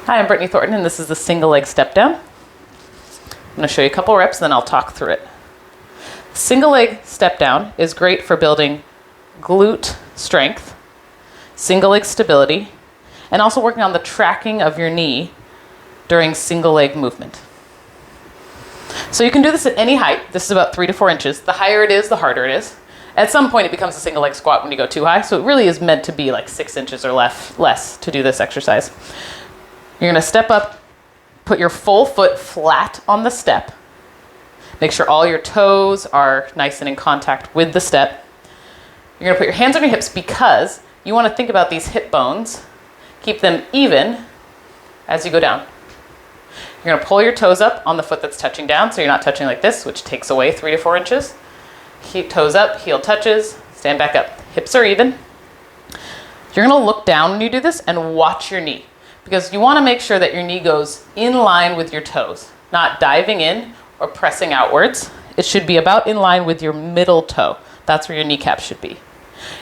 Hi, I'm Brittany Thornton, and this is the single leg step down. I'm going to show you a couple reps, then I'll talk through it. Single leg step down is great for building glute strength, single leg stability, and also working on the tracking of your knee during single leg movement. So you can do this at any height. This is about 3 to 4 inches. The higher it is, the harder it is. At some point, it becomes a single leg squat when you go too high. So it really is meant to be like 6 inches or less to do this exercise. You're going to step up, put your full foot flat on the step. Make sure all your toes are nice and in contact with the step. You're going to put your hands on your hips because you want to think about these hip bones. Keep them even as you go down. You're going to pull your toes up on the foot that's touching down, so you're not touching like this, which takes away 3 to 4 inches. Toes up, heel touches, stand back up. Hips are even. You're going to look down when you do this and watch your knee, because you want to make sure that your knee goes in line with your toes, not diving in or pressing outwards. It should be about in line with your middle toe. That's where your kneecap should be.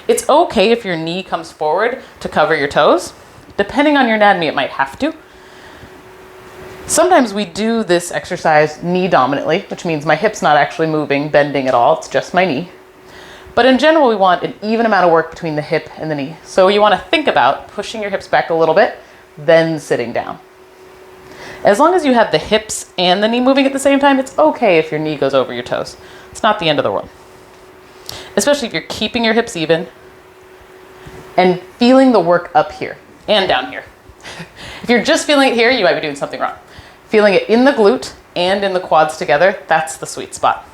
It's okay if your knee comes forward to cover your toes. Depending on your anatomy, it might have to. Sometimes we do this exercise knee dominantly, which means my hip's not actually moving, bending at all. It's just my knee. But in general, we want an even amount of work between the hip and the knee. So you want to think about pushing your hips back a little bit, then sitting down. As long as you have the hips and the knee moving at the same time, it's okay if your knee goes over your toes. It's not the end of the world. Especially if you're keeping your hips even and feeling the work up here and down here. If you're just feeling it here, you might be doing something wrong. Feeling it in the glute and in the quads together, that's the sweet spot.